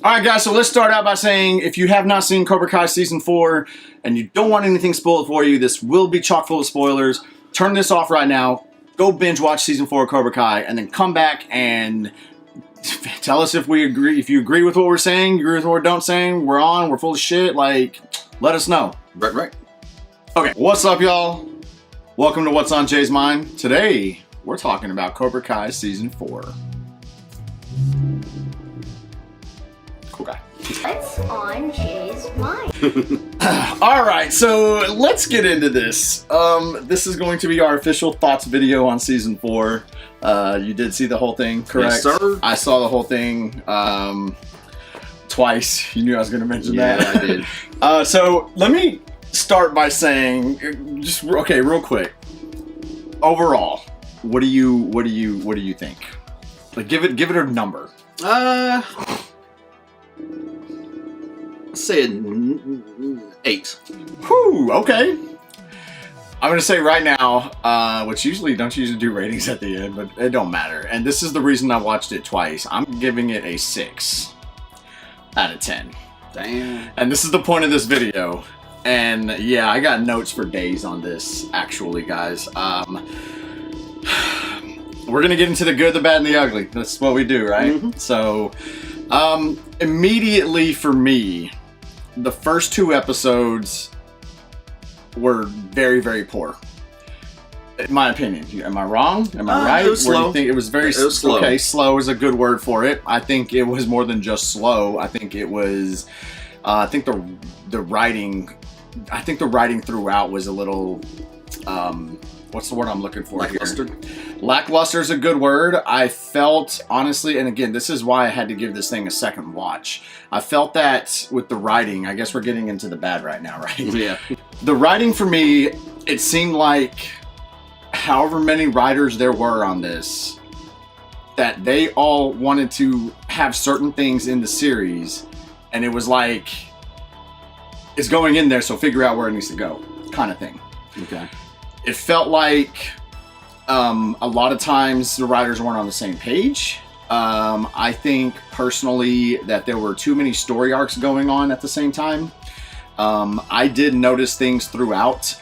Alright guys, so let's start out by saying if you have not seen Cobra Kai Season 4 and you don't want anything spoiled for you, this will be chock full of spoilers. Turn this off right now, go binge watch Season 4 of Cobra Kai, and then come back and tell us if we agree, if you agree with what we're saying, you agree with what we're don't saying, we're full of shit, like, let us know. Right. Okay, what's up y'all? Welcome to What's on Jay's Mind. Today, we're talking about Cobra Kai Season 4. Cool guy. What's on Jay's mind? Alright, so let's get into this. This is going to be our official thoughts video on Season 4. You did see the whole thing, correct? Yes, sir. I saw the whole thing twice. You knew I was going to mention that. Yeah, I did. So let me start by saying, real quick. Overall, what do you think? Like, give it a number. Let's say an 8. Whew, okay. I'm gonna say right now, which don't usually do ratings at the end, but it don't matter. And this is the reason I watched it twice. I'm giving it a 6 out of 10. Damn. And this is the point of this video. And yeah, I got notes for days on this, actually, guys. We're gonna get into the good, the bad, and the ugly. That's what we do, right? Mm-hmm. So, immediately for me, the first 2 episodes were very, very poor. In my opinion. Am I wrong? Am I right? It was slow. Do you think it was very slow? Okay, slow is a good word for it. I think it was more than just slow. I think it was, the writing, the writing throughout was a little, what's the word I'm looking for Lackluster? here? Lackluster is a good word. I felt, honestly, and again, this is why I had to give this thing a second watch. I felt that with the writing, I guess we're getting into the bad right now, right? Yeah. The writing for me, it seemed like however many writers there were on this, that they all wanted to have certain things in the series, and it was like, it's going in there, so figure out where it needs to go, kind of thing. Okay. It felt like a lot of times the writers weren't on the same page. I think personally that there were too many story arcs going on at the same time. I did notice things throughout,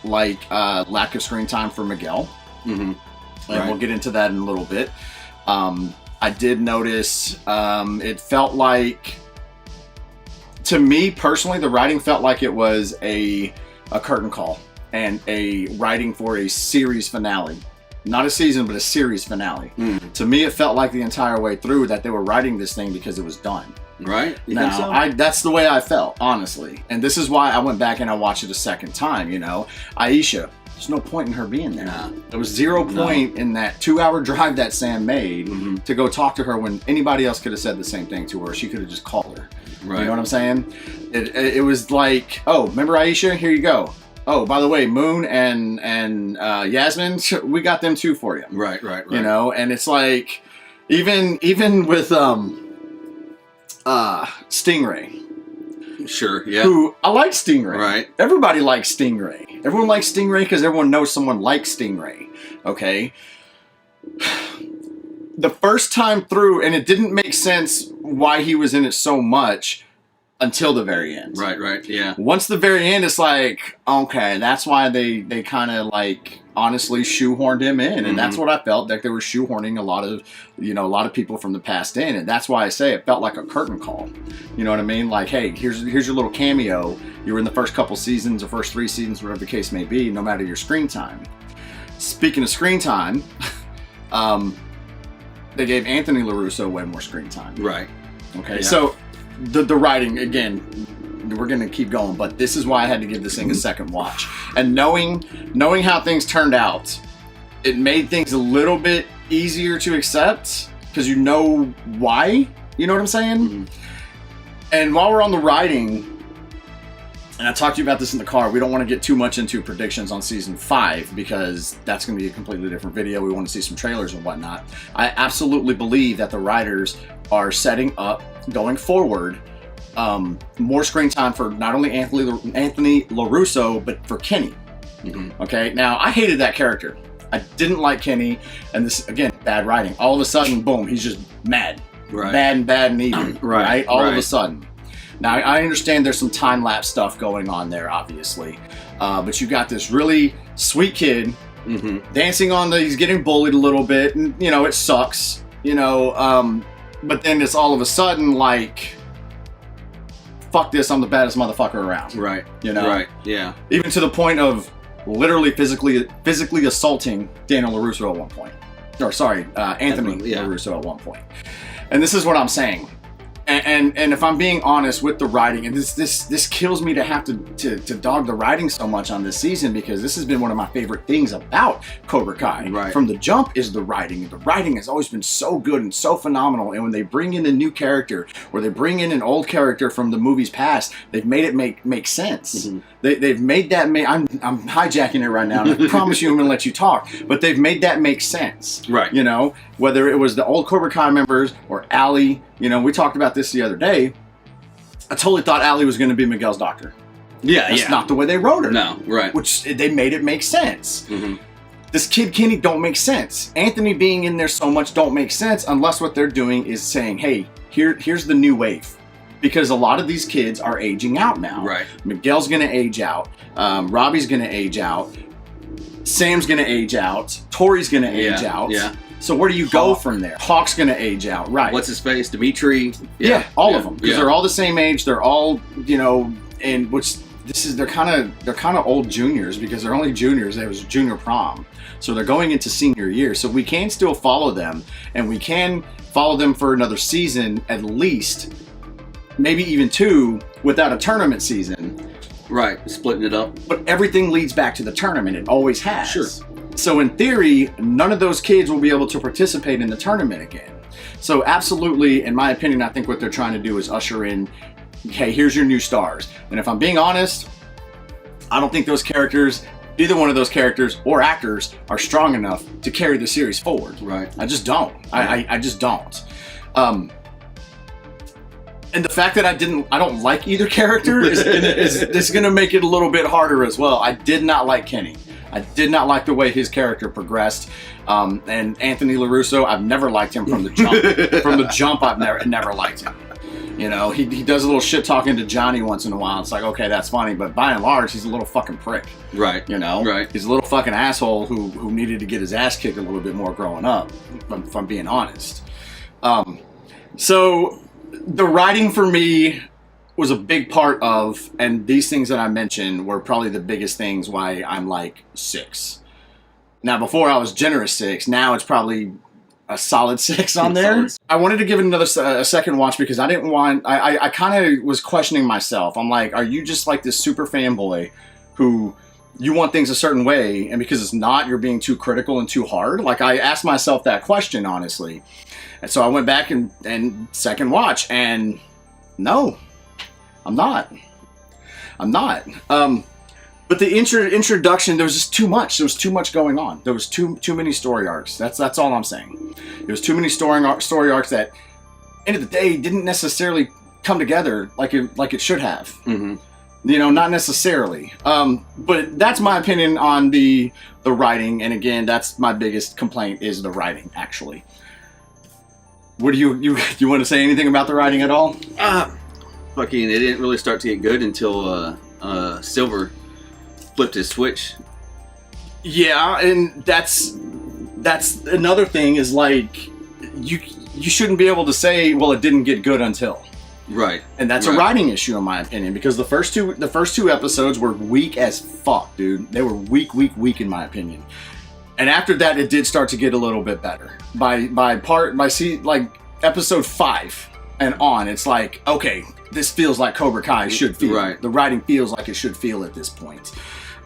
like lack of screen time for Miguel. Mm-hmm. And we'll get into that in a little bit. I did notice it felt like, to me personally, the writing felt like it was a curtain call and a writing for a series finale. Not a season, but a series finale. Mm. To me, it felt like the entire way through that they were writing this thing because it was done. Right? You Now, think so? that's the way I felt, honestly. And this is why I went back and I watched it a second time, you know. Aisha, there's no point in her being there. Nah. There was zero point in that 2-hour drive that Sam made to go talk to her when anybody else could have said the same thing to her. She could have just called her. Right. You know what I'm saying? It was like, oh, remember Aisha? Here you go. Oh, by the way, Moon and Yasmin, we got them too for you. Right. You know, and it's like, even with Stingray. Sure, yeah. Who, I like Stingray. Right. Everybody likes Stingray. Everyone likes Stingray because everyone knows someone likes Stingray. Okay? The first time through, and it didn't make sense why he was in it so much until the very end. Right, yeah. Once the very end, it's like, okay, that's why they kind of like honestly shoehorned him in, and that's what I felt, like they were shoehorning a lot of people from the past in, and that's why I say it felt like a curtain call. You know what I mean? Like, hey, here's your little cameo. You were in the first couple seasons or first 3 seasons, whatever the case may be, no matter your screen time. Speaking of screen time, they gave Anthony LaRusso way more screen time. Right. Okay, Yeah. so the writing, again, we're going to keep going, but this is why I had to give this thing a second watch. And knowing how things turned out, it made things a little bit easier to accept because you know why. You know what I'm saying? Mm-hmm. And while we're on the writing, and I talked to you about this in the car, we don't want to get too much into predictions on season 5 because that's going to be a completely different video. We want to see some trailers and whatnot. I absolutely believe that the writers are setting up, going forward, more screen time for not only Anthony LaRusso, but for Kenny. Mm-hmm. Okay, now I hated that character. I didn't like Kenny, and this, again, bad writing. All of a sudden, boom, he's just mad. Right. bad and even, Right, All of a right. sudden. Now, I understand there's some time-lapse stuff going on there, obviously. But you got this really sweet kid dancing on he's getting bullied a little bit, and, you know, it sucks, you know, but then it's all of a sudden, like, fuck this, I'm the baddest motherfucker around. Right. You know? Right. Yeah. Even to the point of literally physically assaulting Daniel LaRusso at one point. Or, sorry, Anthony LaRusso at one point. And this is what I'm saying. And if I'm being honest with the writing, and this kills me to have to dog the writing so much on this season, because this has been one of my favorite things about Cobra Kai. Right. From From the jump is the writing. The writing has always been so good and so phenomenal. And when they bring in a new character, or they bring in an old character from the movie's past, they've made it make sense. They've made that I'm hijacking it right now, and I promise you I'm going to let you talk. But they've made that make sense. Right. You know, whether it was the old Cobra Kai members or Allie. You know, we talked about this the other day. I totally thought Allie was going to be Miguel's doctor. Yeah, That's not the way they wrote her. No, right. Which they made it make sense. This kid Kenny don't make sense. Anthony being in there so much don't make sense unless what they're doing is saying, hey, here's the new wave. Because a lot of these kids are aging out now. Right. Miguel's going to age out. Robbie's going to age out. Sam's going to age out. Tori's going to age out. Yeah. So where do you go from there? Hawk's going to age out, right? What's his face? Dimitri? Yeah, all of them, because they're all the same age. They're all, you know, and they're kind of old juniors, because they're only juniors. There was junior prom, so they're going into senior year. So we can still follow them, and we can follow them for another season at least, maybe even 2, without a tournament season. Right, splitting it up. But everything leads back to the tournament. It always has. Sure. So in theory, none of those kids will be able to participate in the tournament again. So absolutely, in my opinion, I think what they're trying to do is usher in, okay, here's your new stars. And if I'm being honest, I don't think those characters, either one of those characters or actors, are strong enough to carry the series forward. Right. I just don't. I just don't. And the fact that I don't like either character is gonna make it a little bit harder as well. I did not like Kenny. I did not like the way his character progressed. And Anthony LaRusso, I've never liked him from the jump. From the jump, I've never liked him. You know, he does a little shit talking to Johnny once in a while. It's like, okay, that's funny, but by and large, he's a little fucking prick. Right. You know? Right. He's a little fucking asshole who needed to get his ass kicked a little bit more growing up, if I'm being honest. So the writing for me was a big part of, and these things that I mentioned were probably the biggest things why I'm like 6. Now, before I was generous 6, now it's probably a solid 6 on there. I wanted to give it a second watch because I didn't want, I kind of was questioning myself. I'm like, are you just like this super fanboy who you want things a certain way, and because it's not, you're being too critical and too hard? Like, I asked myself that question, honestly. And so I went back and second watch, and no, I'm not. But the introduction, there was just too much. There was too much going on. There was too many story arcs. That's all I'm saying. There was too many story arcs that, end of the day, didn't necessarily come together like it should have. Mm-hmm. You know, not necessarily. But that's my opinion on the writing. And again, that's my biggest complaint is the writing, actually. What do you want to say anything about the writing at all? Fucking, it didn't really start to get good until Silver flipped his switch. Yeah, and that's another thing is like you shouldn't be able to say, well, it didn't get good until. Right. And that's a writing issue in my opinion, because the first two episodes were weak as fuck, dude. They were weak in my opinion. And after that, it did start to get a little bit better. By episode 5 and on, it's like, okay, this feels like Cobra Kai should feel. Right. The writing feels like it should feel at this point.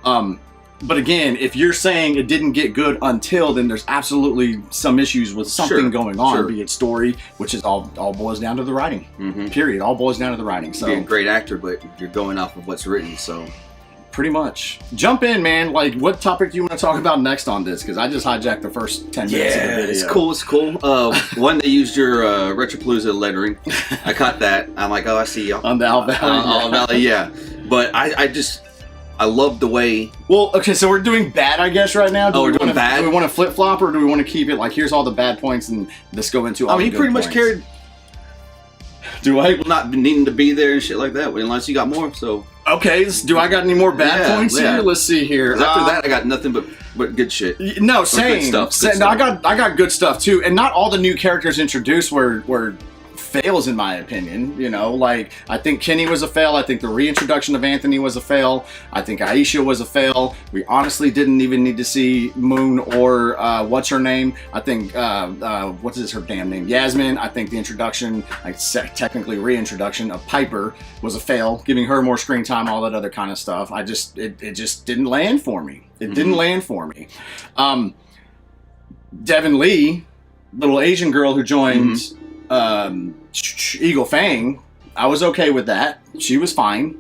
But again, if you're saying it didn't get good until, then there's absolutely some issues with something going on, be it story, which is all boils down to the writing. Mm-hmm. Period. All boils down to the writing. So you're a great actor, but you're going off of what's written, so. Pretty much. Jump in, man. Like, what topic do you want to talk about next on this? Because I just hijacked the first 10 minutes of the video. It's cool. One, they used your Retropalooza lettering. I caught that. I'm like, oh, I see y'all. On the Owl Valley. Owl Valley, yeah. But I love the way. Well, okay, so we're doing bad, I guess, right now. We're doing bad? Do we want to flip flop, or do we want to keep it like, here's all the bad points and let's go into all the good He pretty points? much carried Do I? People not needing to be there and shit like that, unless you got more. So Okay, do I got any more bad points here? Let's see here. 'Cause after that, I got nothing but good shit. No, Good same. stuff. No, I got good stuff too, and not all the new characters introduced were fails in my opinion. You know, like I think Kenny was a fail. I think the reintroduction of Anthony was a fail. I think Aisha was a fail. We honestly didn't even need to see Moon or what's her name. I think what is her damn name? Yasmin. I think the introduction, like technically reintroduction of Piper was a fail. Giving her more screen time, all that other kind of stuff. It just didn't land for me. It didn't land for me. Devin Lee, little Asian girl who joined Eagle Fang, I was okay with that. She was fine,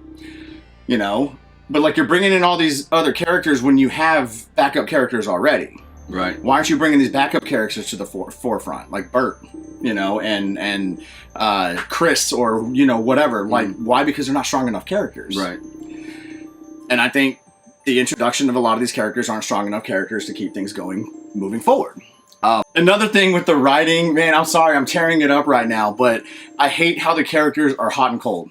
you know. But like, you're bringing in all these other characters when you have backup characters already. Right. Why aren't you bringing these backup characters to the forefront, like Bert, you know, and Chris, or you know, whatever? Like, why? Because they're not strong enough characters. Right. And I think the introduction of a lot of these characters aren't strong enough characters to keep things moving forward. Another thing with the writing, man, I'm sorry, I'm tearing it up right now, but I hate how the characters are hot and cold.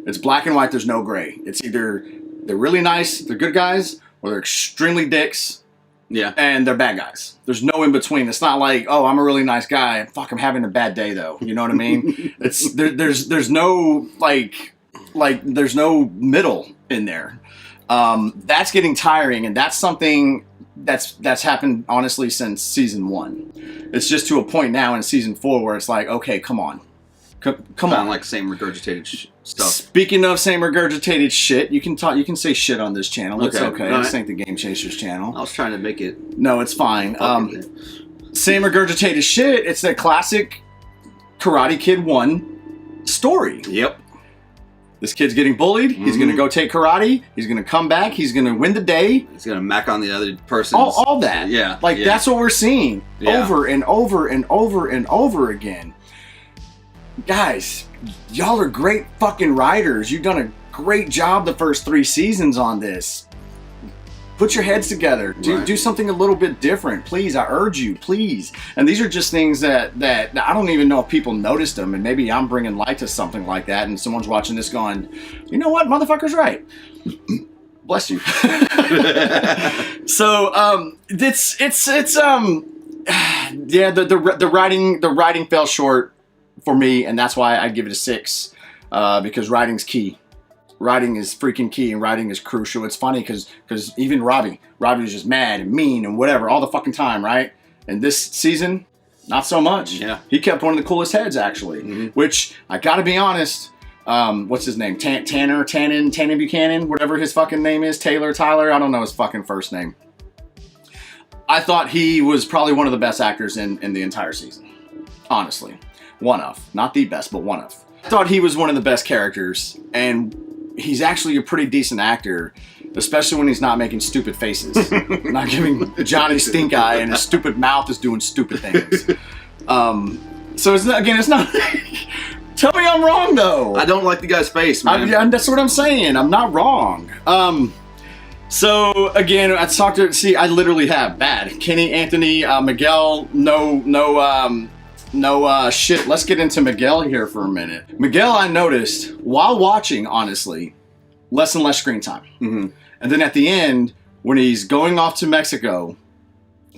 It's black and white, there's no gray. It's either they're really nice, they're good guys, or they're extremely dicks, and they're bad guys. There's no in between. It's not like, oh, I'm a really nice guy, fuck, I'm having a bad day though. You know what I mean? It's there's no there's no middle in there. That's getting tiring, and that's something that's happened honestly since season 1. It's just to a point now in season 4 where it's like, okay, come on. Come on. Like same regurgitated stuff. Speaking of same regurgitated shit, you can say shit on this channel. It's okay. Right. This ain't the Game Chasers channel. I was trying to make it. No, it's fine. Same regurgitated shit. It's that classic Karate Kid 1 story. Yep. This kid's getting bullied. He's going to go take karate. He's going to come back. He's going to win the day. He's going to mack on the other person. All that. Yeah. That's what we're seeing over and over and over and over again. Guys, y'all are great fucking writers. You've done a great job the first 3 seasons on this. Put your heads together. Do something a little bit different. Please, I urge you, please. And these are just things that I don't even know if people noticed them, and maybe I'm bringing light to something like that, and someone's watching this going, you know what, motherfucker's right. Bless you. So, the writing fell short for me, and that's why I'd give it a 6, because writing's key. Writing is freaking key, and writing is crucial. It's funny because even Robbie was just mad and mean and whatever all the fucking time, right? And this season, not so much. Yeah. He kept one of the coolest heads, actually, which I gotta be honest, what's his name? Tannen Buchanan, whatever his fucking name is, Tyler, I don't know his fucking first name. I thought he was probably one of the best actors in the entire season. Honestly. One of. Not the best, but one of. I thought he was one of the best characters, and he's actually a pretty decent actor, especially when he's not making stupid faces. Not giving Johnny stink eye, and his stupid mouth is doing stupid things. So it's not tell me I'm wrong though. I don't like the guy's face, man. That's what I'm saying. I'm not wrong. So again, I literally have bad Kenny, Anthony, Miguel, no shit. Let's get into Miguel here for a minute. Miguel, I noticed while watching, honestly, less and less screen time. And then at the end, when he's going off to Mexico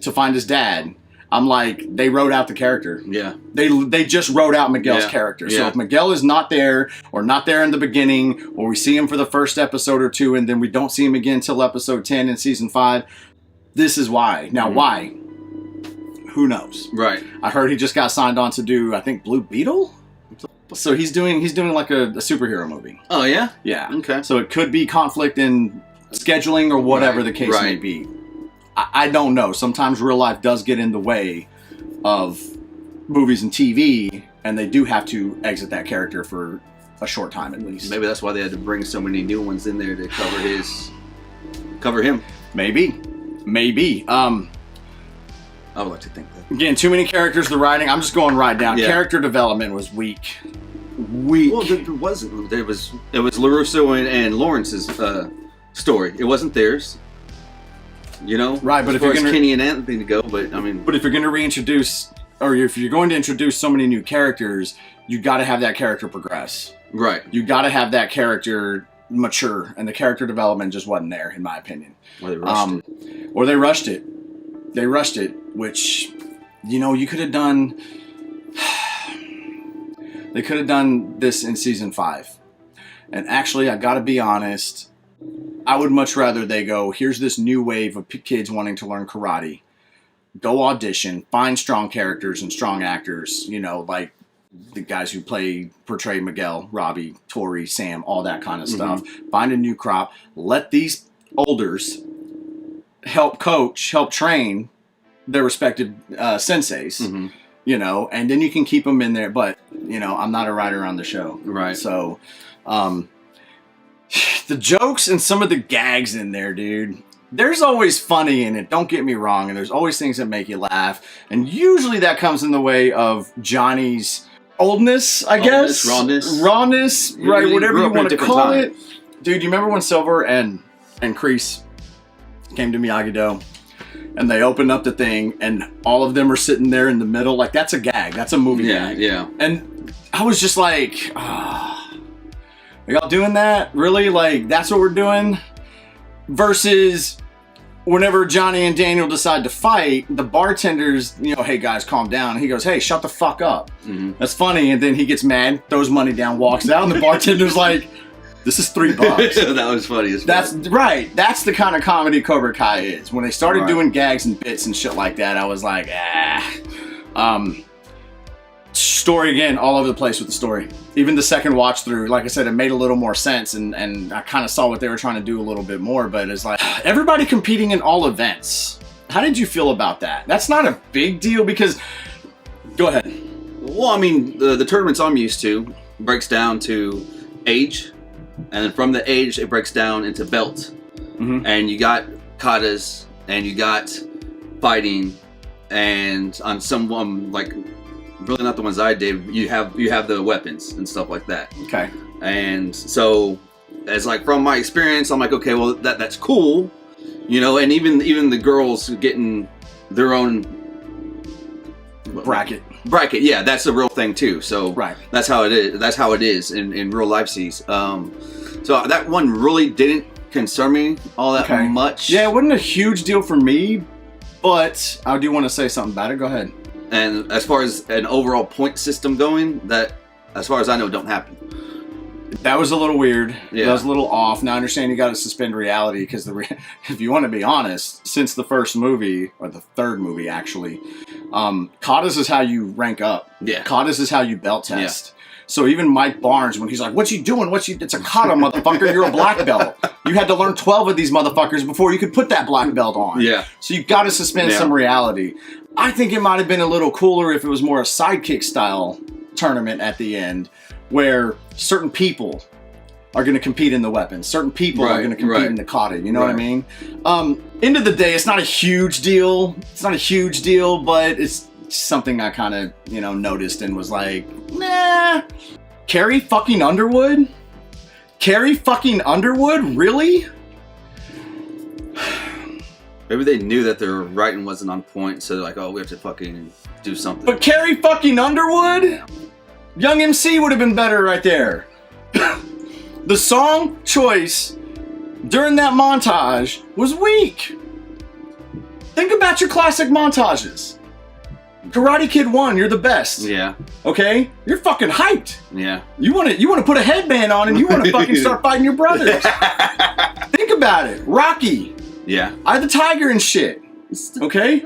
to find his dad, I'm like, they wrote out the character. Yeah. They just wrote out Miguel's character. So if Miguel is not there, or not there in the beginning, or we see him for the first episode or 2, and then we don't see him again until episode 10 in season 5, this is why. Now, why? Who knows? Right. I heard he just got signed on to do, I think, Blue Beetle? So he's doing like a superhero movie. Oh, yeah? Yeah. Okay. So it could be conflict in scheduling or whatever the case may be. I don't know. Sometimes real life does get in the way of movies and TV, and they do have to exit that character for a short time at least. Maybe that's why they had to bring so many new ones in there to cover him. Maybe. I would like to think that. Again, too many characters, the writing. I'm just going right down. Yeah. Character development was weak. Well, there wasn't. It was LaRusso and Lawrence's story. It wasn't theirs. You know? Right, but as if far you're as gonna Kenny and Anthony to go, but I mean. But if you're going to reintroduce or if you're going to introduce so many new characters, you got to have that character progress. Right. You got to have that character mature, and the character development just wasn't there, in my opinion. Or they rushed it. Or they rushed it. They rushed it, which, you know, you could have done. They could have done this in season 5. And actually, I got to be honest, I would much rather they go, here's this new wave of kids wanting to learn karate. Go audition, find strong characters and strong actors, you know, like the guys who portray Miguel, Robbie, Tori, Sam, all that kind of stuff. Find a new crop. Let these olders help coach, help train their respective senseis, you know, and then you can keep them in there. But, you know, I'm not a writer on the show. Right. So, the jokes and some of the gags in there, dude, there's always funny in it. Don't get me wrong. And there's always things that make you laugh. And usually that comes in the way of Johnny's oldness, I guess. Rawness, right? Whatever you want to call it. Dude, you remember when Silver and Kreese came to Miyagi-Do and they opened up the thing and all of them are sitting there in the middle? Like, that's a gag. That's a movie gag. Yeah. And I was just like, are y'all doing that? Really? Like, that's what we're doing? Versus whenever Johnny and Daniel decide to fight, the bartender's, you know, hey guys, calm down. He goes, hey, shut the fuck up. That's funny. And then he gets mad, throws money down, walks out, and the bartender's like, this is $3. That was funny as fuck. That's right. That's the kind of comedy Cobra Kai is. When they started doing gags and bits and shit like that, I was like, story again, all over the place with the story. Even the second watch through, like I said, it made a little more sense, and I kind of saw what they were trying to do a little bit more, but it's like, everybody competing in all events. How did you feel about that? That's not a big deal because, go ahead. Well, I mean, the tournaments I'm used to breaks down to age, and then from the age, it breaks down into belt. And you got katas, and you got fighting, and on some, like, really not the ones I did, you have the weapons and stuff like that. Okay. And so, as like from my experience, I'm like, okay, well that's cool, you know. And even the girls getting their own bracket. Yeah, that's a real thing too. So that's how it is. That's how it is in real life seas. So that one really didn't concern me all that much. Yeah, it wasn't a huge deal for me, but I do want to say something about it. Go ahead. And as far as an overall point system going, that, as far as I know, don't happen. That was a little weird. Yeah. That was a little off. Now I understand you got to suspend reality because if you want to be honest, since the first movie, or the third movie actually, katas is how you rank up. Yeah. Katas is how you belt test. Yeah. So even Mike Barnes, when he's like, "What's you doing? It's a kata, motherfucker. You're a black belt. You had to learn 12 of these motherfuckers before you could put that black belt on." Yeah. So you got to suspend some reality. I think it might have been a little cooler if it was more a sidekick style tournament at the end, where certain people are going to compete in the weapons. Certain people are going to compete in the kata. You know what I mean? End of the day, it's not a huge deal. It's not a huge deal, but it's something I kind of, you know, noticed and was like, nah. Carrie fucking Underwood? Carrie fucking Underwood? Really? Maybe they knew that their writing wasn't on point, so they're like, oh, we have to fucking do something. But Carrie fucking Underwood? Young MC would have been better right there. The song choice during that montage was weak. Think about your classic montages. Karate Kid 1, you're the best. Yeah. Okay? You're fucking hyped. Yeah. You want to put a headband on and you want to fucking start fighting your brothers. Think about it. Rocky. Yeah. Eye the Tiger and shit. Okay?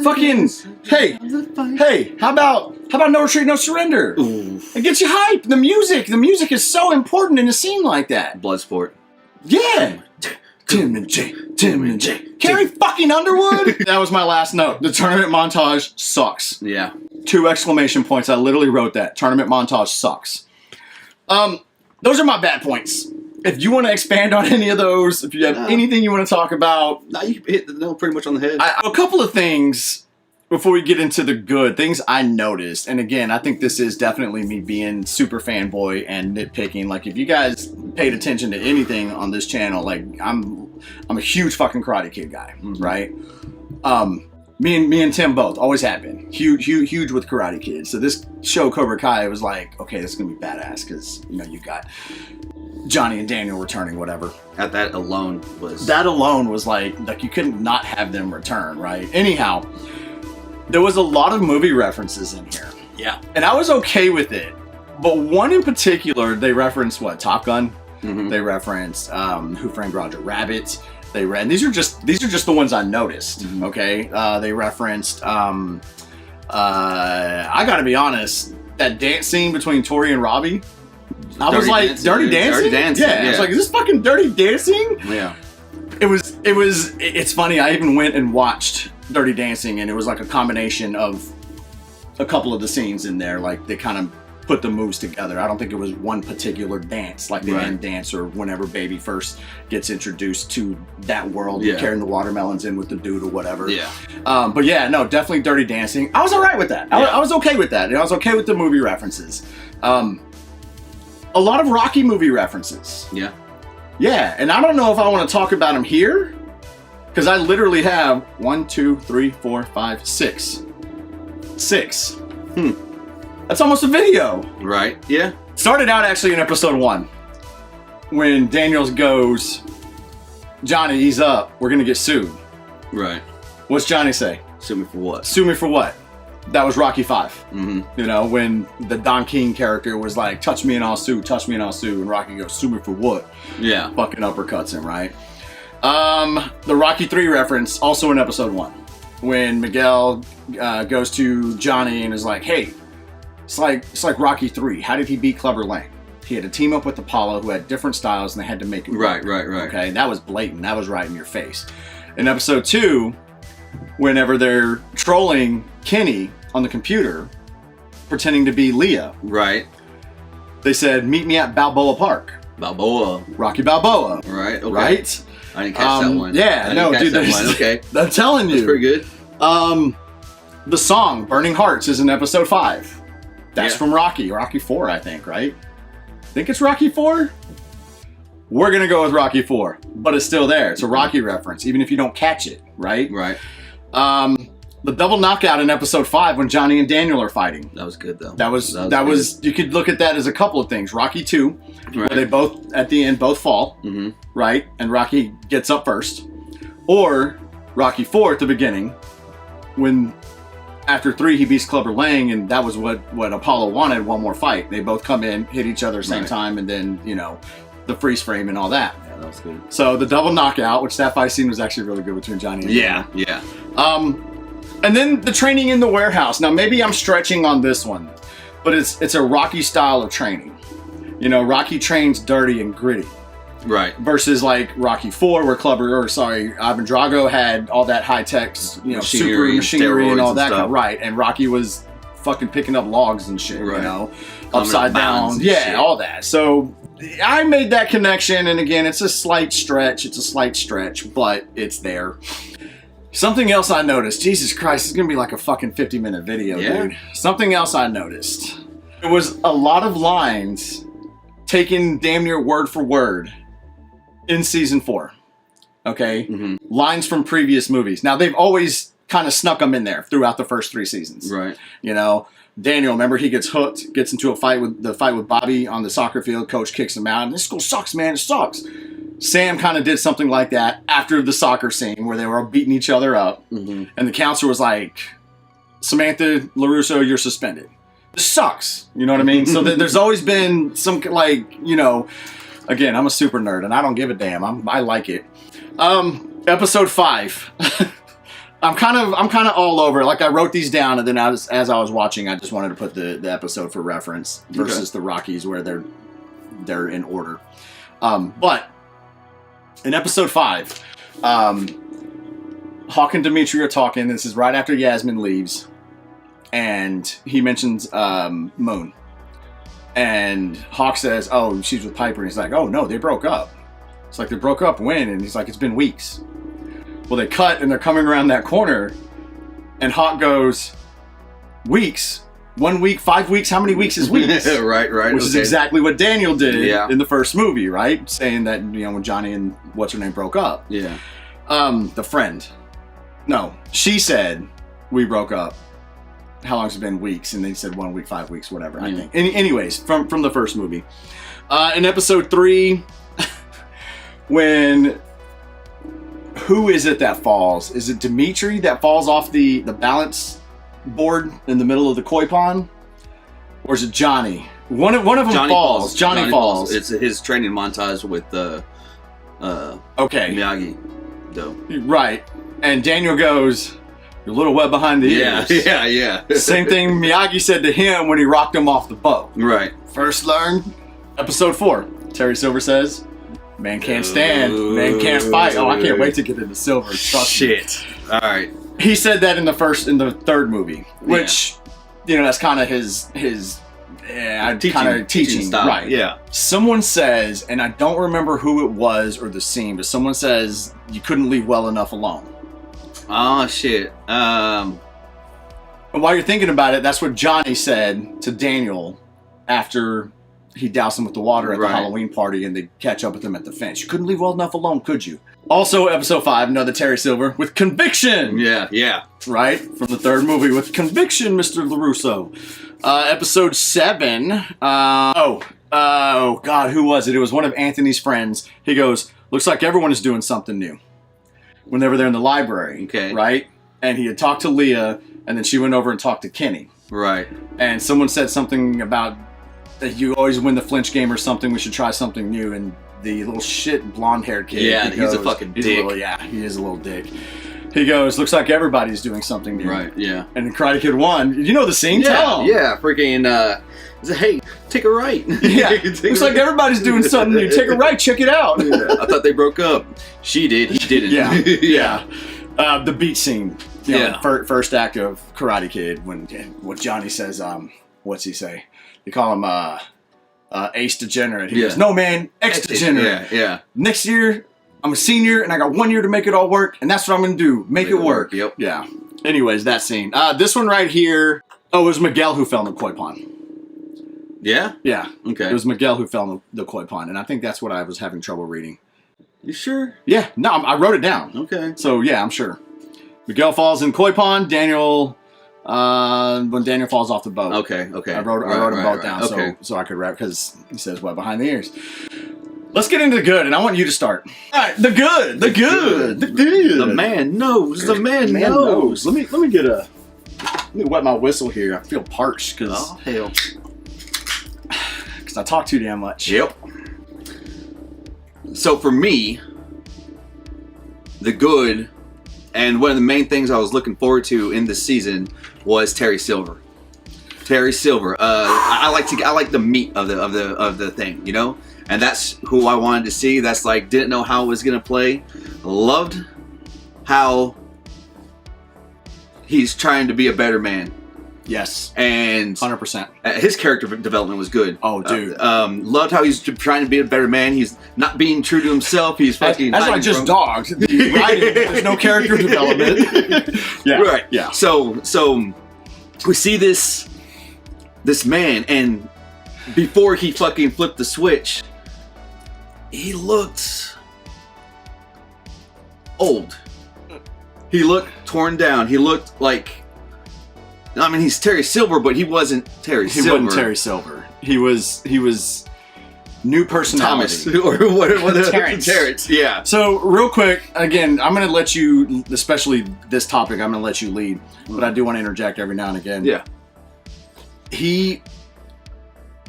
Fucking, hey, how about No Retreat, No Surrender? Ooh. It gets you hyped. The music is so important in a scene like that. Bloodsport. Yeah. Tim and Jay. Carrie fucking Underwood? That was my last note. The tournament montage sucks. Yeah. 2 exclamation points. I literally wrote that. Tournament montage sucks. Those are my bad points. If you want to expand on any of those, if you have anything you want to talk about. No, you hit the nail pretty much on the head. A couple of things before we get into the good, things I noticed. And again, I think this is definitely me being super fanboy and nitpicking. Like, if you guys paid attention to anything on this channel, like, I'm a huge fucking Karate Kid guy, right? Me and Tim both always have been huge with Karate Kid. So this show Cobra Kai was like, okay, this is gonna be badass because you got Johnny and Daniel returning, whatever. That alone was like you couldn't not have them return, right? Anyhow, there was a lot of movie references in here. Yeah. And I was okay with it. But one in particular, they referenced Top Gun. Mm-hmm. They referenced Who Framed Roger Rabbit. And these are just the ones I noticed. Mm-hmm. Okay. They referenced I gotta be honest, that dance scene between Tori and Robbie. I was like, Dirty Dancing? Yeah. I was like, is this fucking Dirty Dancing? Yeah. It's funny, I even went and watched Dirty Dancing, and it was like a combination of a couple of the scenes in there. Like, they kind of put the moves together. I don't think it was one particular dance, like the end dance or whenever Baby first gets introduced to that world, carrying the watermelons in with the dude or whatever. Yeah. But yeah, no, definitely Dirty Dancing. I was all right with that. I was okay with that. I was okay with the movie references. A lot of Rocky movie references. Yeah. Yeah, and I don't know if I want to talk about them here, because I literally have 1, 2, 3, 4, 5, 6. 6. That's almost a video. Right. Yeah. Started out actually in episode 1, when Daniels goes, Johnny, ease up. We're going to get sued. Right. What's Johnny say? Sue me for what? Sue me for what? That was Rocky 5. Mm-hmm. When the Don King character was like, touch me and I'll sue, touch me and I'll sue. And Rocky goes, sue me for what? Yeah. Fucking uppercuts him, right? The Rocky 3 reference, also in episode 1. When Miguel goes to Johnny and is like, hey, it's like Rocky 3. How did he beat Clubber Lang? He had to team up with Apollo, who had different styles, and they had to make it work. Right. Okay, that was blatant. That was right in your face. In episode 2, whenever they're trolling Kenny on the computer, pretending to be Leah. Right. They said, meet me at Balboa Park. Balboa. Rocky Balboa. Right. Okay. Right? I didn't catch that one. Yeah, no, dude. Okay. I'm telling you. That's pretty good. The song, Burning Hearts, is in episode 5. That's from Rocky 4, I think, right? I think it's Rocky 4? We're going to go with Rocky 4, but it's still there. It's a Rocky reference, even if you don't catch it, right? Right. The double knockout in episode 5 when Johnny and Daniel are fighting. That was good, though. That was you could look at that as a couple of things. Rocky 2, where they both, at the end, both fall, right? And Rocky gets up first. Or Rocky 4 at the beginning, when after 3 he beats Clubber Lang, and that was what Apollo wanted, one more fight. They both come in, hit each other same time, and then, the freeze frame and all that. Yeah, that was good. So the double knockout, which that fight scene was actually really good between Johnny and Daniel. Yeah. And then the training in the warehouse. Now, maybe I'm stretching on this one, but it's a Rocky style of training. Rocky trains dirty and gritty. Right. Versus like Rocky 4, where Ivan Drago had all that high-tech, super machinery and all that. Right. And Rocky was fucking picking up logs and shit, upside down. Yeah, all that. So I made that connection. And again, it's a slight stretch. But it's there. Something else I noticed. Jesus Christ, it's going to be like a fucking 50-minute video, dude. Something else I noticed. It was a lot of lines taken damn near word for word in season 4. Okay? Mm-hmm. Lines from previous movies. Now, they've always kind of snuck them in there throughout the first 3 seasons. Right. Daniel, remember, he gets hooked, gets into a fight with Bobby on the soccer field. Coach kicks him out. And this school sucks, man. It sucks. Sam kind of did something like that after the soccer scene where they were all beating each other up. Mm-hmm. And the counselor was like, Samantha LaRusso, you're suspended. This sucks. You know what I mean? So there's always been some, again, I'm a super nerd and I don't give a damn. I like it. Episode 5. I'm kind of all over it. Like, I wrote these down, and then as I was watching, I just wanted to put the episode for reference versus the Rockies where they're in order. But in episode 5, Hawk and Dimitri are talking. This is right after Yasmin leaves, and he mentions Moon. And Hawk says, "Oh, she's with Piper." And he's like, "Oh no, they broke up." It's like, they broke up when? And he's like, "It's been weeks." Well, they cut, and they're coming around that corner, and Hawk goes, "Weeks? 1 week, 5 weeks? How many weeks is weeks?" Right. Which is exactly what Daniel did in the first movie, right? Saying that, when Johnny and what's-her-name broke up. Yeah. The friend. No, she said we broke up. How long's it been? Weeks. And they said 1 week, 5 weeks, whatever, I think. Anyways, from the first movie. In episode 3, when... Who is it that falls? Is it Dimitri that falls off the balance board in the middle of the koi pond? Or is it Johnny? One of them falls. Johnny falls. It's his training montage with Miyagi, though. Right. And Daniel goes, "You're a little wet behind the ears." Yeah. Same thing Miyagi said to him when he rocked him off the boat. Right. First learned, episode 4. Terry Silver says, "Man can't stand, man can't fight." Oh, I can't wait to get into Silver. Shit. All right. He said that in the third movie, which, that's kind of his teaching style. Right. Yeah. Someone says, and I don't remember who it was or the scene, but someone says you couldn't leave well enough alone. Oh shit. And while you're thinking about it, that's what Johnny said to Daniel after he doused him with the water at the Halloween party and they catch up with him at the fence. You couldn't leave well enough alone, could you? Also, episode 5, another Terry Silver with conviction. Yeah. Right? From the third movie with conviction, Mr. LaRusso. Episode 7. Oh God, who was it? It was one of Anthony's friends. He goes, "Looks like everyone is doing something new." Whenever they're in the library. Okay. Right? And he had talked to Leah, and then she went over and talked to Kenny. Right. And someone said something about that you always win the flinch game or something. We should try something new. And the little shit blonde-haired kid. Yeah, he's a fucking dick. He is a little dick. He goes, "Looks like everybody's doing something new." Right, yeah. And Karate Kid 1, you know the scene? Yeah, Tell him. yeah, freaking, hey, take a right. Yeah, looks like everybody's doing something new. Take a right, check it out. Yeah. I thought they broke up. She did, he didn't. Yeah. The beach scene. First act of Karate Kid, when what Johnny says, what's he say? They call him Ace Degenerate. He goes, "No man, X Degenerate." Yeah. Next year, I'm a senior and I got 1 year to make it all work, and that's what I'm going to do. Make it work. Yep. Yeah. Anyways, that scene. This one right here. Oh, it was Miguel who fell in the koi pond. Yeah? Yeah. Okay. It was Miguel who fell in the koi pond, and I think that's what I was having trouble reading. You sure? Yeah. No, I wrote it down. Okay. So, yeah, I'm sure. Miguel falls in koi pond. Daniel, when Daniel falls off the boat. Okay. I wrote a boat down so I could rap, because he says wet behind the ears. Let's get into the good, and I want you to start. All right, the good. The man knows. The man knows. Let me wet my whistle here. I feel parched because I talk too damn much. Yep. So for me, the good, and one of the main things I was looking forward to in this season was Terry Silver. I like the meat of the thing, you know. And that's who I wanted to see. That's like, didn't know how it was going to play. Loved how he's trying to be a better man. Yes. And 100%. His character development was good. Oh, dude. Loved how he's trying to be a better man. He's not being true to himself. He's fucking... That's not just dogs. There's no character development. Yeah. Right. Yeah. So we see this man, and before he fucking flipped the switch, he looked old. He looked torn down. He looked like... I mean, he's Terry Silver, but he wasn't Terry Silver. He wasn't Terry Silver. He was new personality. Thomas, or whatever. Terrence. Yeah. So, real quick, again, I'm going to let you, especially this topic, I'm going to let you lead. But I do want to interject every now and again. Yeah.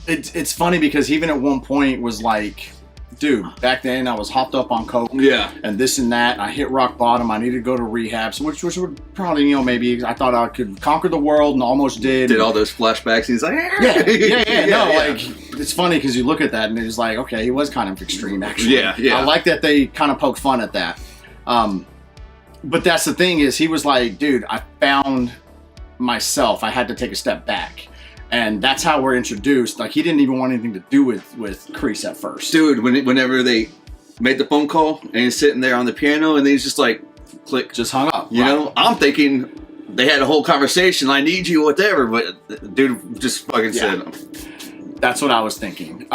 It's funny because even at one point was like, dude, back then I was hopped up on coke, and this and that. I hit rock bottom. I needed to go to rehab, so which would probably, maybe I thought I could conquer the world, and almost did. Did all those flashbacks, and he's like, like it's funny because you look at that and it's like, okay, he was kind of extreme actually. Yeah. I like that they kind of poke fun at that. But that's the thing is, he was like, dude, I found myself. I had to take a step back. And that's how we're introduced. Like, he didn't even want anything to do with Kreese at first. Dude, whenever they made the phone call and he's sitting there on the piano and he's just like, click. Just hung up. You know? I'm thinking they had a whole conversation. I need you, whatever. But dude just fucking said. That's what I was thinking.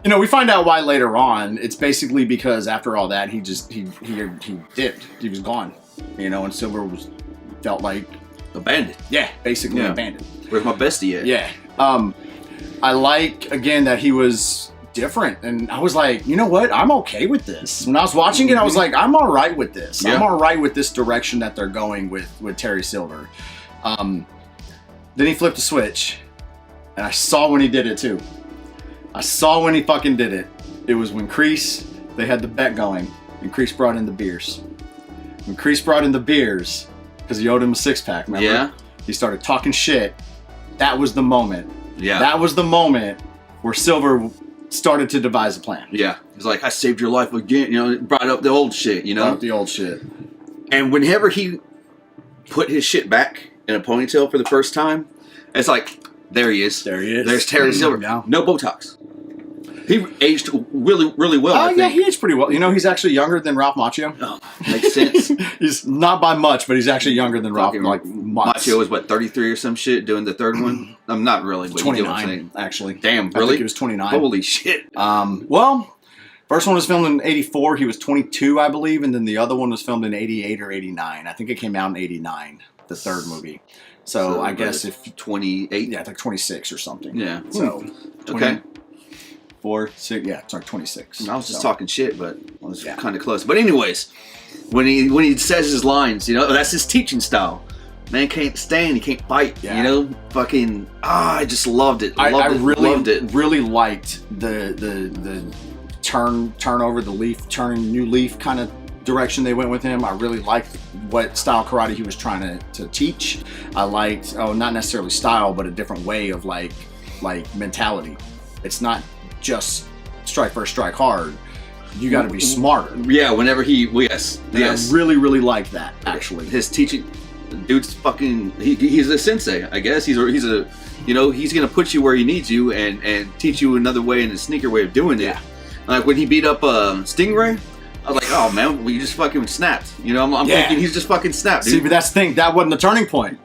We find out why later on. It's basically because after all that, he dipped. He was gone. and Silver felt like abandoned. Yeah, basically abandoned. Where's my bestie at? Yeah. I like, again, that he was different. And I was like, you know what? I'm okay with this. When I was watching it, I was like, I'm all right with this. I'm all right with this direction that they're going with Terry Silver. Then he flipped a switch. And I saw when he did it, too. I saw when he fucking did it. It was when Kreese, they had the bet going. And Kreese brought in the beers. When Kreese brought in the beers, because he owed him a 6-pack, remember? Yeah. He started talking shit. That was the moment. Yeah. That was the moment where Silver started to devise a plan. Yeah. He's like, I saved your life again. Brought up the old shit, Brought up the old shit. And whenever he put his shit back in a ponytail for the first time, it's like, there he is. There he is. There's Terry Silver. Yeah. No Botox. He aged really, really well. Oh, yeah, he aged pretty well. He's actually younger than Ralph Macchio. Oh, makes sense. He's not by much, but he's actually younger than Ralph. Like Macchio was, 33 or some shit doing the third one? I'm not really. But 29, actually. Damn, really? I think he was 29. Holy shit. Well, first one was filmed in 84. He was 22, I believe. And then the other one was filmed in 88 or 89. I think it came out in 89, the third movie. So I guess if 28, yeah, it's like 26 or something. Yeah. So 20, okay. 4, 6, yeah, it's like 26. I was just talking shit, but it was kind of close. But anyways, when he says his lines, that's his teaching style. Man can't stand, he can't fight. Yeah. Fucking I just loved it. I Loved it. Really liked the turn over the leaf, turning new leaf kind of direction they went with him. I really liked what style karate he was trying to teach. I liked, not necessarily style, but a different way of like mentality. It's not just strike first, strike hard. You got to be smarter. Yeah, whenever yes. I really, really liked that, actually. His teaching, dude's fucking, he's a sensei, I guess. He's he's going to put you where he needs you and teach you another way and a sneaker way of doing it. Yeah. Like when he beat up Stingray, I was like, oh man, we just fucking snapped. I'm thinking he's just fucking snapped, dude. See, but that's the thing, that wasn't the turning point.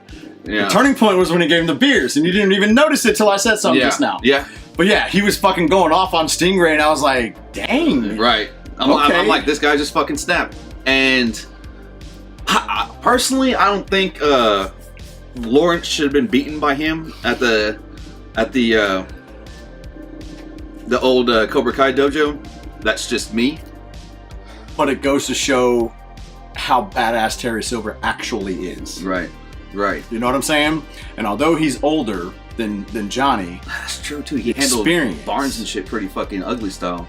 Yeah. The turning point was when he gave him the beers, and you didn't even notice it till I said something just now. Yeah. But yeah, he was fucking going off on Stingray, and I was like, dang. Right. I'm like, this guy just fucking snapped. And personally, I don't think Lawrence should have been beaten by him at the old Cobra Kai dojo. That's just me. But it goes to show how badass Terry Silver actually is. Right. You know what I'm saying? And although he's older than Johnny, that's true too. He handled Barnes and shit pretty fucking ugly style.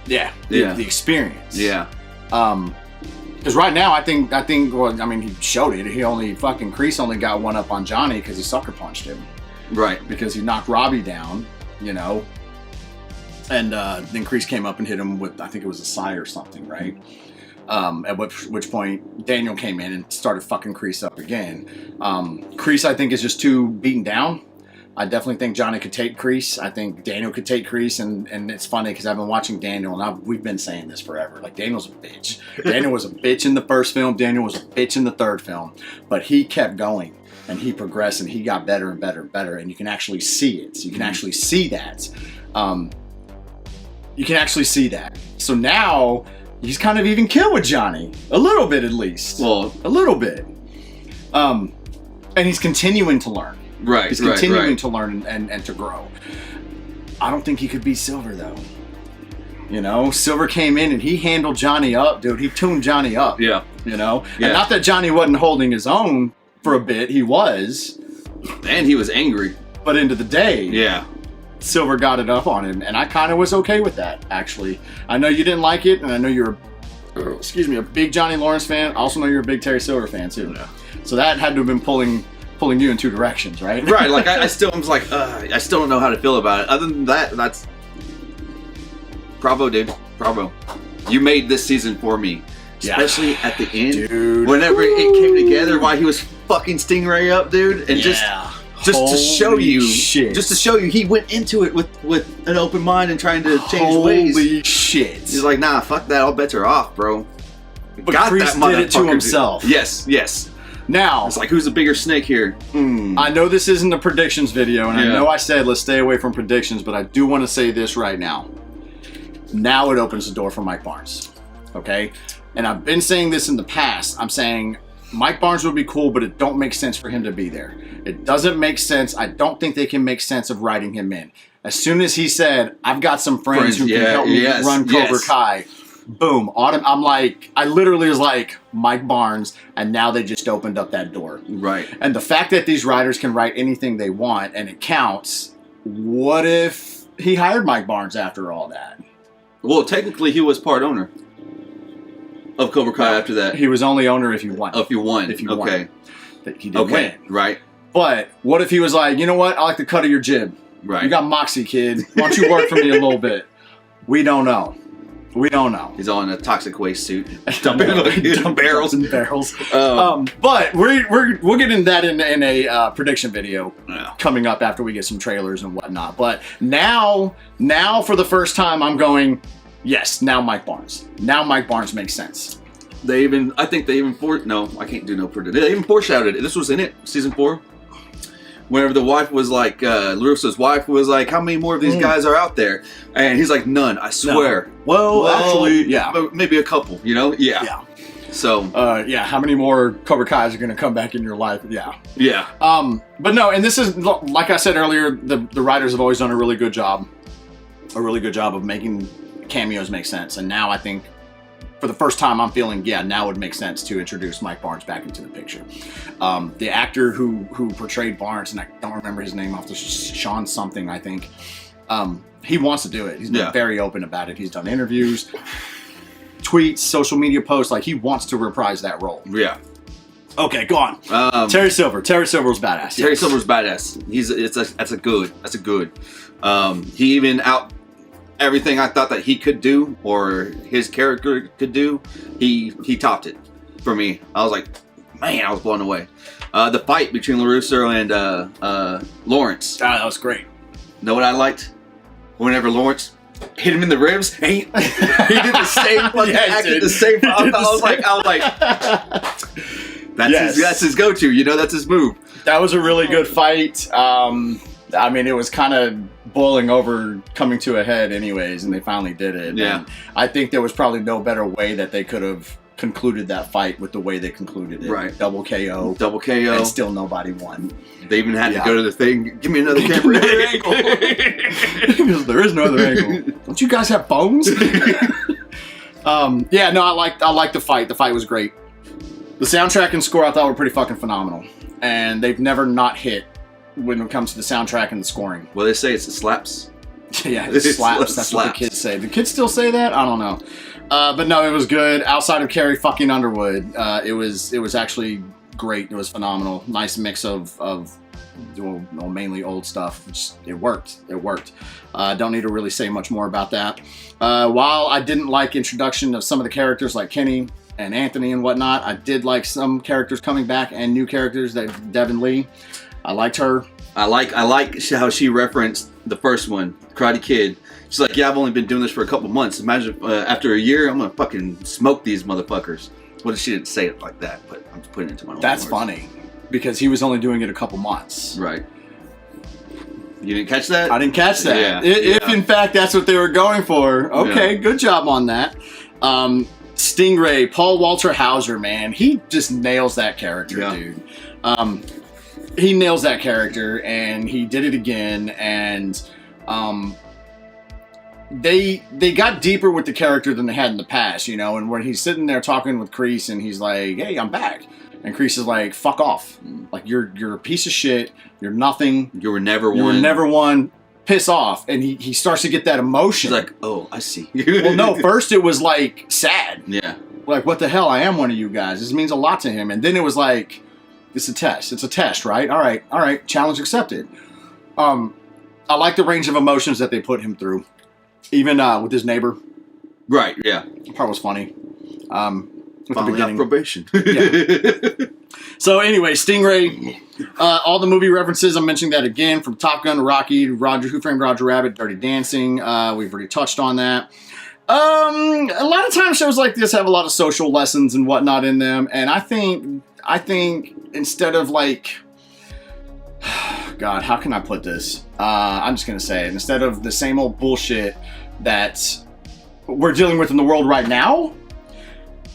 Yeah. The experience. Yeah. Because right now, I think. Well, I mean, he showed it. Kreese only got one up on Johnny because he sucker punched him. Right. Because he knocked Robbie down. And then Kreese came up and hit him with, I think it was a sai or something, right? At which point Daniel came in and started fucking Kreese up again. Kreese, I think, is just too beaten down. I definitely think Johnny could take Kreese. I think Daniel could take Kreese, and it's funny because I've been watching Daniel, and we've been saying this forever. Like, Daniel's a bitch. Daniel was a bitch in the first film. Daniel was a bitch in the third film. But he kept going, and he progressed, and he got better and better and better, and you can actually see it. You can actually see that. So now he's kind of even killed with Johnny. A little bit, at least. Well, a little bit. And he's continuing to learn. Right. He's continuing to learn and to grow. I don't think he could beat Silver, though. Silver came in and he handled Johnny up, dude. He tuned Johnny up. Yeah. And not that Johnny wasn't holding his own for a bit. He was. And he was angry. But into the day. Yeah. Silver got it up on him, and I kind of was okay with that, actually. I know you didn't like it, and I know you're a big Johnny Lawrence fan. I also know you're a big Terry Silver fan, too. Yeah. So that had to have been pulling you in two directions, right? Right, like I still was like, I still don't know how to feel about it. Other than that, that's bravo, dude. Bravo. You made this season for me. Especially at the end. Dude. Whenever it came together, while he was fucking Stingray up, dude. And just to show you, he went into it with an open mind and trying to change ways. Holy shit. He's like, nah, fuck that, all bets are off, bro. But Kreese did it to himself. Yes. Now, it's like, who's the bigger snake here? I know this isn't a predictions video, and I know I said let's stay away from predictions, but I do want to say this right now. Now it opens the door for Mike Barnes. Okay? And I've been saying this in the past. I'm saying Mike Barnes would be cool, but it don't make sense for him to be there. It doesn't make sense. I don't think they can make sense of writing him in. As soon as he said, I've got some friends who can help me run Cobra Kai, boom. I'm like, I literally was like, Mike Barnes, and now they just opened up that door. Right. And the fact that these writers can write anything they want and it counts, what if he hired Mike Barnes after all that? Well, technically, he was part owner of Cobra Kai after that. He was only owner if you won. If you won. Okay. He didn't win. Right. But what if he was like, you know what? I like the cut of your jib. Right. You got moxie, kid. Why don't you work for me a little bit? We don't know. We don't know. He's all in a toxic waste suit. Dump barrels and barrels. But we'll get into that in a prediction video coming up after we get some trailers and whatnot. But now for the first time, I'm going, yes, now Mike Barnes. Now Mike Barnes makes sense. They even foreshadowed it. This was in it, season 4. Whenever the wife was like, LaRusso's wife was like, how many more of these guys are out there? And he's like, none, I swear. No. Well, actually, yeah. Maybe a couple, you know? Yeah. Yeah. So. How many more Cobra Kais are going to come back in your life? Yeah. Yeah. But no, and this is, like I said earlier, the writers have always done a really good job of making cameos make sense. And now I think, for the first time, I'm feeling, now it would make sense to introduce Mike Barnes back into the picture. The actor who portrayed Barnes, and I don't remember his name off the Sean something, I think. He wants to do it. He's been very open about it. He's done interviews, tweets, social media posts. Like, he wants to reprise that role. Yeah. Okay, go on. Terry Silver. Terry Silver's badass. Terry Silver's badass. That's a good. He even everything I thought that he could do or his character could do, he topped it for me. I was like, man, I was blown away. The fight between LaRusso and Lawrence. That was great. Know what I liked? Whenever Lawrence hit him in the ribs, and he did the same fucking act at the same time. I was like, that's his go-to. You know, that's his move. That was a really good fight. I mean, it was kind of boiling over, coming to a head anyways, and they finally did it. Yeah. And I think there was probably no better way that they could have concluded that fight with the way they concluded it. Right. Double KO. And still nobody won. They even had to go to the thing, give me another camera angle. There is no other angle. Don't you guys have phones? I liked the fight. The fight was great. The soundtrack and score I thought were pretty fucking phenomenal. And they've never not hit when it comes to the soundtrack and the scoring. Well, they say it's the slaps. Yeah, it slaps. That's what the kids say. Do kids still say that? I don't know. But no, it was good. Outside of Carrie fucking Underwood, it was actually great. It was phenomenal. Nice mix of mainly old stuff. It worked. Don't need to really say much more about that. While I didn't like introduction of some of the characters like Kenny and Anthony and whatnot, I did like some characters coming back and new characters that Devin Lee. I liked her. I like how she referenced the first one, Karate Kid. She's like, yeah, I've only been doing this for a couple months. Imagine after a year, I'm gonna fucking smoke these motherfuckers. Well, she didn't say it like that, but I'm just putting it into my own That's words. funny, because he was only doing it a couple months. Right. You didn't catch that? I didn't catch that. Yeah. If in fact that's what they were going for, okay, good job on that. Stingray, Paul Walter Hauser, man, he just nails that character, dude. He nails that character, and he did it again, and they got deeper with the character than they had in the past, you know, and when he's sitting there talking with Kreese, and he's like, hey, I'm back. And Kreese is like, fuck off. Like, you're a piece of shit. You're nothing. You were never one. You were never one. Piss off. And he starts to get that emotion. He's like, oh, I see. Well, no, first it was like sad. Yeah. Like, what the hell? I am one of you guys. This means a lot to him. And then it was like, it's a test. It's a test, right? All right. Challenge accepted. I like the range of emotions that they put him through. Even with his neighbor. Right, yeah. That part was funny. With Finally the off probation. Yeah. So anyway, Stingray, all the movie references, I'm mentioning that again, from Top Gun to Rocky, Who Framed Roger Rabbit, Dirty Dancing. We've already touched on that. A lot of times shows like this have a lot of social lessons and whatnot in them, and I think instead of like, God, how can I put this? I'm just gonna say it. Instead of the same old bullshit that we're dealing with in the world right now,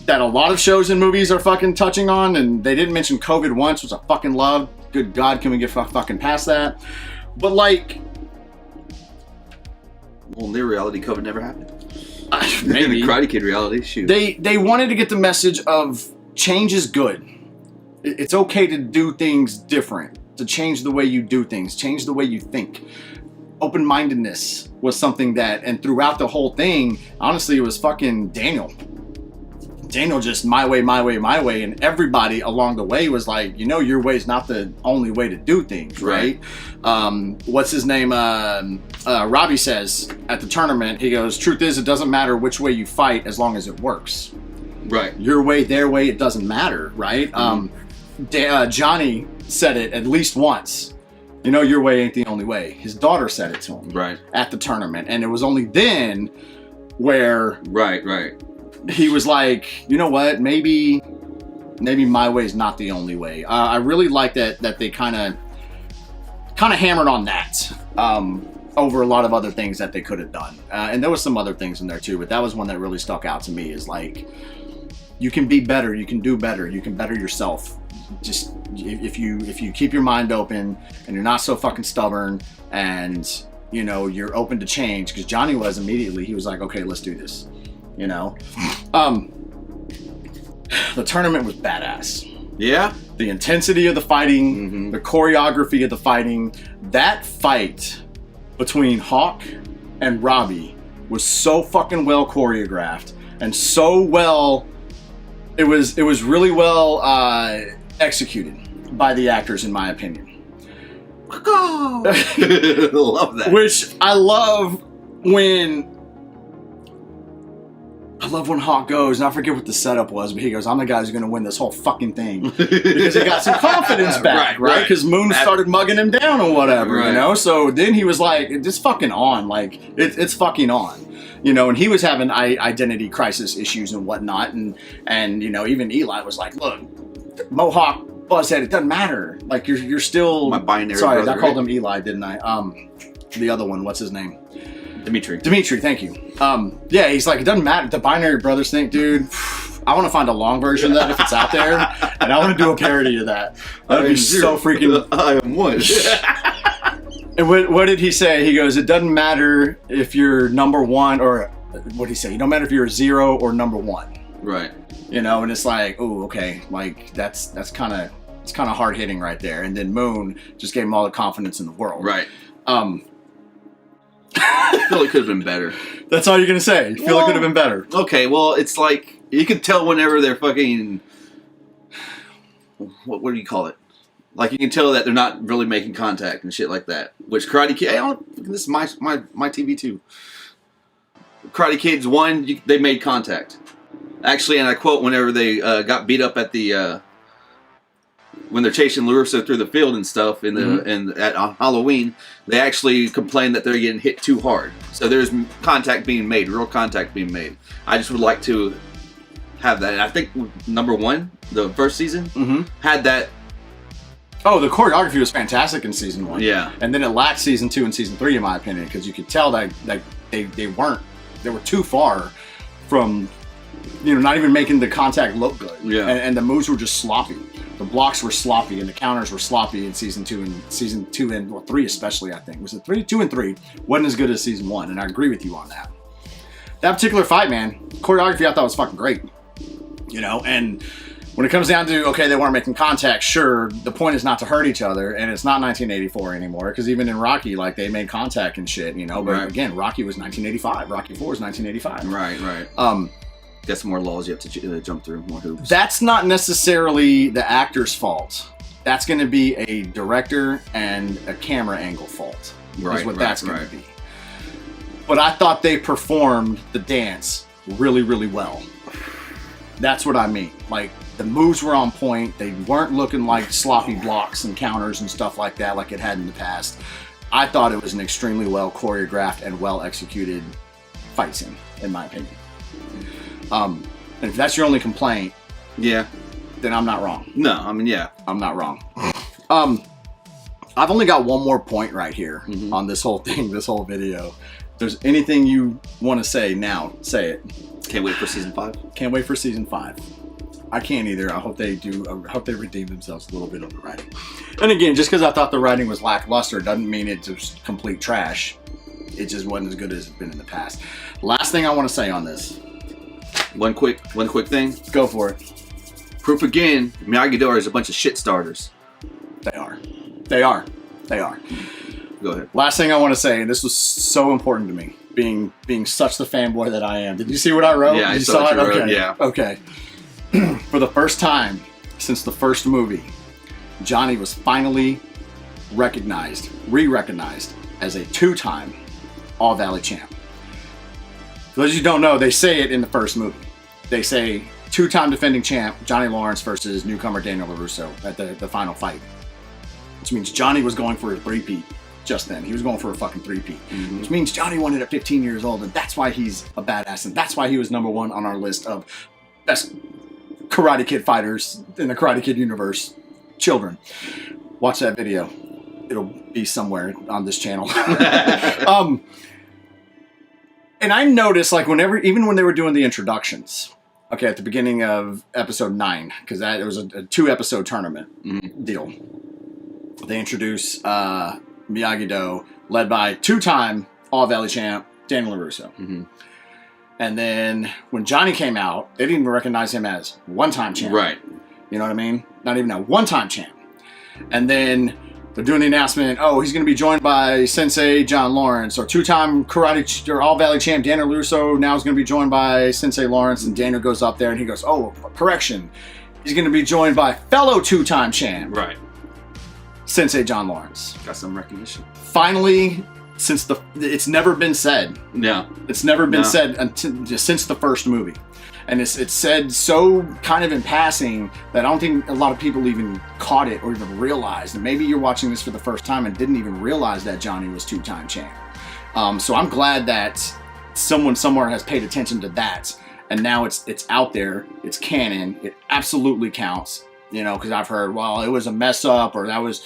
that a lot of shows and movies are fucking touching on, and they didn't mention COVID once, which I fucking love. Good God, can we get fucking past that? But like, well, in their reality, COVID never happened. maybe In the Karate Kid reality, shoot. they wanted to get the message of change is good. It's okay to do things different, to change the way you do things, change the way you think. Open-mindedness was something that, and throughout the whole thing, honestly, it was fucking Daniel. Daniel just my way, my way, my way, and everybody along the way was like, you know, your way is not the only way to do things, right? What's his name? Robbie says at the tournament, he goes, truth is, it doesn't matter which way you fight as long as it works. Right. Your way, their way, it doesn't matter, right? Johnny said it at least once. You know, your way ain't the only way. His daughter said it to him at the tournament. And it was only then where he was like, you know what, maybe my way is not the only way. I really like that they kind of hammered on that over a lot of other things that they could have done. And there was some other things in there too, but that was one that really stuck out to me, is like, you can be better, you can do better, you can better yourself. Just if you keep your mind open and you're not so fucking stubborn, and you know, you're open to change, because Johnny was immediately, he was like, okay, let's do this, you know. The tournament was badass. Yeah. The intensity of the fighting, the choreography of the fighting, that fight between Hawk and Robbie was so fucking well choreographed and so well, it was really well executed by the actors, in my opinion. Love that. Which I love when Hawk goes, and I forget what the setup was, but he goes, I'm the guy who's going to win this whole fucking thing. Because he got some confidence back, right? Because Moon started mugging him down or whatever, you know? So then he was like, it's fucking on. Like, it's fucking on. You know, and he was having identity crisis issues and whatnot. And you know, even Eli was like, look, Mohawk, Buzzhead, it doesn't matter. Like, you're still... My binary Sorry, brother, I called him Eli, didn't I? The other one, what's his name? Dimitri, thank you. Yeah, he's like, it doesn't matter. The binary brothers thing, dude. I want to find a long version of that if it's out there, and I want to do a parody of that. That would be so freaking... I am one. And what did he say? He goes, it doesn't matter if you're number one, or what did he say? It don't matter if you're a 0 or number 1. Right. You know, and it's like, oh, okay, like that's kind of hard hitting right there. And then Moon just gave him all the confidence in the world. Right. I feel it could have been better. That's all you're gonna say? You feel it could have been better? Okay, well, it's like you can tell whenever they're fucking. What do you call it? Like, you can tell that they're not really making contact and shit like that. Which Karate Kid, this is my TV too. Karate Kids 1, they made contact. Actually, and I quote, whenever they got beat up at the when they're chasing Larissa through the field and stuff at Halloween, they actually complained that they're getting hit too hard. So there's contact being made, real contact being made. I just would like to have that. And I think number 1, the first season, had that. Oh, the choreography was fantastic in season 1. Yeah. And then it lacked season 2 and season 3, in my opinion, because you could tell that they were too far from, you know, not even making the contact look good. Yeah. And the moves were just sloppy. The blocks were sloppy and the counters were sloppy in season 2 and 3 especially, I think. Was it 3? 2 and 3 wasn't as good as season 1, and I agree with you on that. That particular fight, man, choreography I thought was fucking great. You know, and when it comes down to, okay, they weren't making contact, sure, the point is not to hurt each other, and it's not 1984 anymore, because even in Rocky, like, they made contact and shit, you know, but again, Rocky was 1985, Rocky 4 was 1985. Right. Got some more laws you have to jump through, more hoops. That's not necessarily the actor's fault. That's going to be a director and a camera angle fault. Is what that's going to be. But I thought they performed the dance really, really well. That's what I mean. Like, the moves were on point. They weren't looking like sloppy blocks and counters and stuff like that like it had in the past. I thought it was an extremely well choreographed and well executed fight scene, in my opinion. And if that's your only complaint, then I'm not wrong. No, I mean, yeah. I'm not wrong. I've only got one more point right here on this whole thing, this whole video. If there's anything you want to say now, say it. Can't wait for season 5. Can't wait for season 5. I can't either. I hope they do. I hope they redeem themselves a little bit on the writing. And again, just because I thought the writing was lackluster doesn't mean it's just complete trash. It just wasn't as good as it's been in the past. Last thing I want to say on this. One quick thing. Go for it. Proof again, Miyagi-Do is a bunch of shit starters. They are. They are. They are. Go ahead. Last thing I want to say, and this was so important to me, being such the fanboy that I am. Did you see what I wrote? Yeah, you saw it. Okay. Wrote, yeah. Okay. For the first time since the first movie, Johnny was finally re-recognized as a 2-time All-Valley champ. For those of you who don't know, they say it in the first movie. They say 2-time defending champ Johnny Lawrence versus newcomer Daniel LaRusso at the final fight. Which means Johnny was going for a three-peat just then. He was going for a fucking three-peat. Mm-hmm. Which means Johnny won it at 15 years old, and that's why he's a badass, and that's why he was number 1 on our list of best Karate Kid fighters in the Karate Kid universe. Children, watch that video. It'll be somewhere on this channel. And I noticed, like, even when they were doing the introductions, okay, at the beginning of episode 9, because it was a 2-episode tournament deal. They introduce Miyagi-Do, led by 2-time All-Valley champ Daniel LaRusso. Mm-hmm. And then when Johnny came out, they didn't even recognize him as 1-time champ. Right. You know what I mean? Not even a 1-time champ. And then they're doing the announcement, oh, he's going to be joined by Sensei John Lawrence, or 2-time karate or All-Valley champ Daniel LaRusso now is going to be joined by Sensei Lawrence. And Daniel goes up there and he goes, oh, correction. He's going to be joined by fellow 2-time champ. Right. Sensei John Lawrence. Got some recognition. Finally, it's never been said. Yeah. It's never been said since the first movie. And it's said so kind of in passing that I don't think a lot of people even caught it or even realized. And maybe you're watching this for the first time and didn't even realize that Johnny was 2-time champ. So I'm glad that someone somewhere has paid attention to that. And now it's out there. It's canon. It absolutely counts. You know, because I've heard, well, it was a mess up, or that was,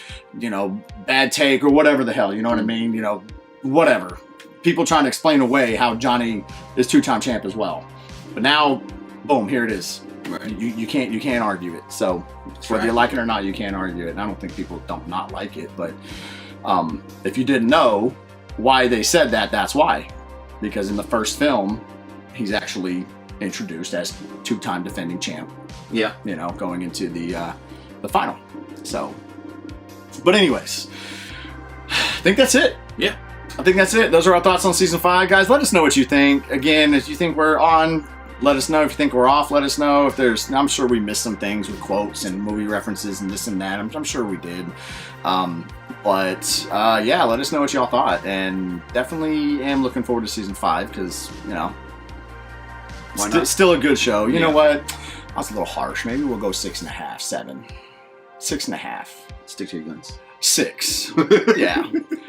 bad take, or whatever the hell, you know what I mean? Whatever. People trying to explain away how Johnny is 2-time champ as well. But now, boom, here it is. Right. You can't argue it. So whether you like it or not, you can't argue it. And I don't think people don't not like it. But if you didn't know why they said that, that's why. Because in the first film, he's actually introduced as 2-time defending champ. Yeah. Going into the final. So, but anyways, I think that's it. Yeah. I think that's it. Those are our thoughts on season 5, guys. Let us know what you think. Again, if you think we're on, let us know. If you think we're off, let us know. I'm sure we missed some things with quotes and movie references and this and that. I'm sure we did. But yeah, let us know what y'all thought. And definitely am looking forward to season 5 because, still a good show. You know what? I was a little harsh. Maybe we'll go 6.5, 7. 6.5. Stick to your guns. 6. Yeah.